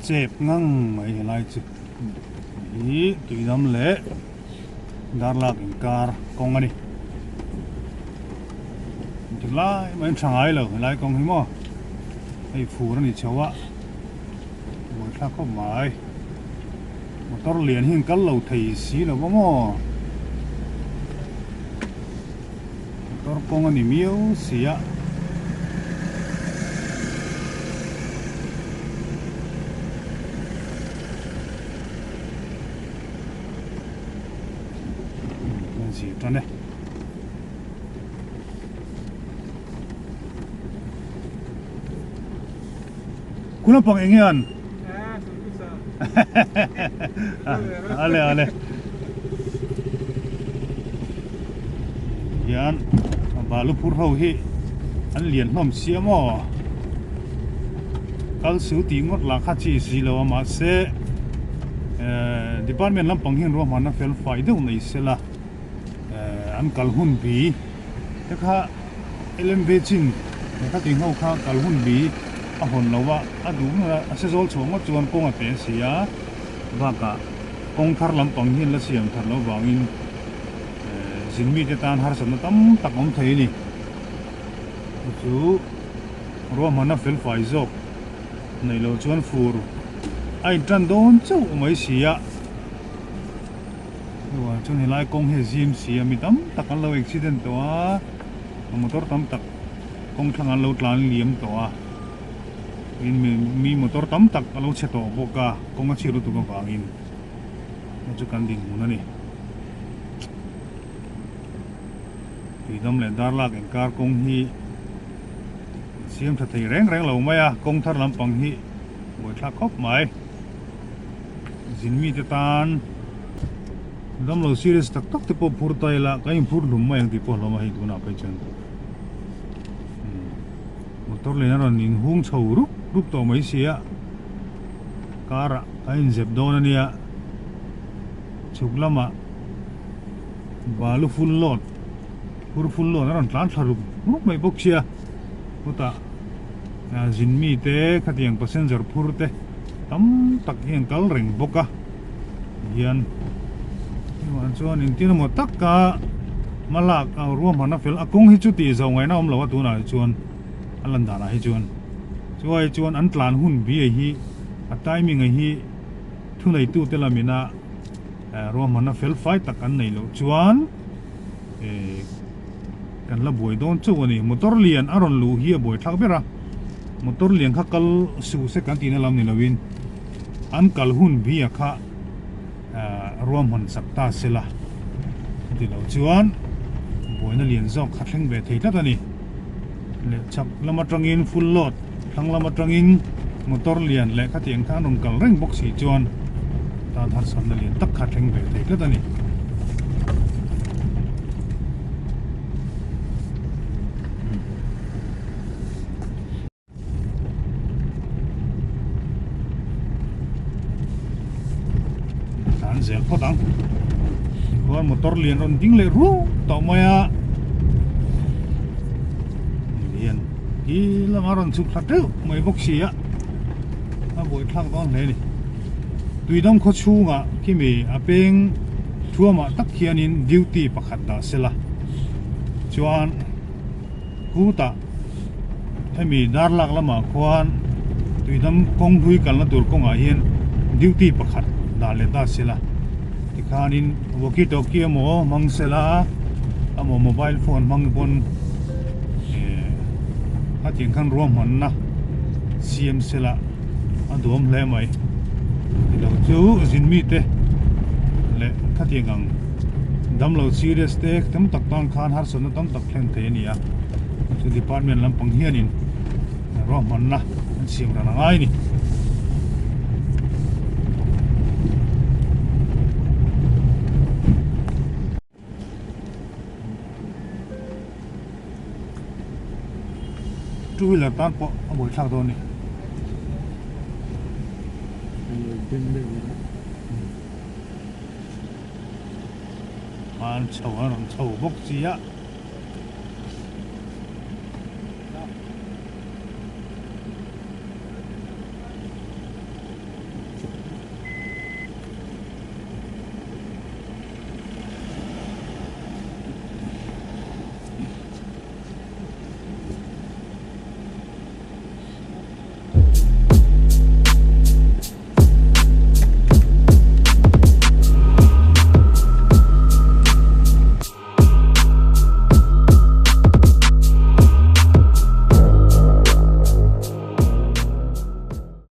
chep ngang mai helai chu hi tuidam le darlak in kar kong ani tilai mai thangai lo helai kong hi mo ai phur ani chawa moi thla ko mai motor lian hin kal lo thei si lo mo motor kong ani miu sia gì đó này cú nó bằng anh em ale ale yan balu pur hau hi an lian nom siam mo kal su ti ngot la kha chi si lo ma se department lam pang hin ro ma na fel fai de nei se la an kalhun bi te kha LMB chin ka ting ho kha kalhun bi a hon lowa a du na a se zol chong ma chuan kong a pe sia ba ka kong thar lam pang hin la siam thar lo wangin jinmi te tan har san tam tak om thei ni chu ro mana fel fai zok nei lo chuan fur ai tran don chu mai sia cho nên lại công hệ siam mi tam tak an lo accident to a motor tam tak kong thang an lo tlan liam to a mi motor tam tak an lo che to boka kong a chiru tu ka wangin chu kan ding mun ani tidam le dar lak en kar kong hi siam tha thei reng lo mai a kong thar lam pang hi boi thla khop mai jin mi te tan dam lo serious tak tak te po phur tai la kai phur lum mai ang ti po lo ma hi tu na pe chen motor le na ron in hung chho rup to mai sia kara kai zep don ania chuklama balu full load na ron tlan tharup rup mai bok sia puta jinmi te khatiang passenger phur te tam tak hian kal reng boka hian chuan in tin mo tak ka malak a ruam hana fel akong hi chu ti zo ngai na om lo tu na chuan alan da na hi chuan an tlan hun bi hi a timing hi thu nei tu te la mina ruam hana fel fight tak an nei lo chuan kan la boi don chu ani motor lian aron lu hi boi thak bera motor lian kha kal su se kan ti na lam ni lawin an kal hun bi a kha ruam hon sakta sila ti lo chuan boina lian zok khatleng be thei ta ni le chak lama tangin full load thang lama tangin motor lian le khatiang kha nong kal reng box hi chuan ta thar san na lian tak khatleng be thei ta ni zel potang kuan motor lian ron ding le ru to maya lian hi la maron chu thatu mai bok sia a boi thlang don le ni tuidam kho chunga kimi apeng thuama tak khianin duty pakhat da sela chuan kuta themi darlak lama khuan tuidam kong hui kalna tur konga hian duty pakhat da le da sela kanin walkie talkie mo mangsela amo mobile phone mangbon hatin kan rom hon na siam sela adom le mai lo chu jinmi te le khatingang dam lo serious te tam tak tan khan har son tam tak thlen the nia chu department lam pang hianin rom hon na siam ra ngai ni two wheeler tan po boi thak do ni man chau bok chi ya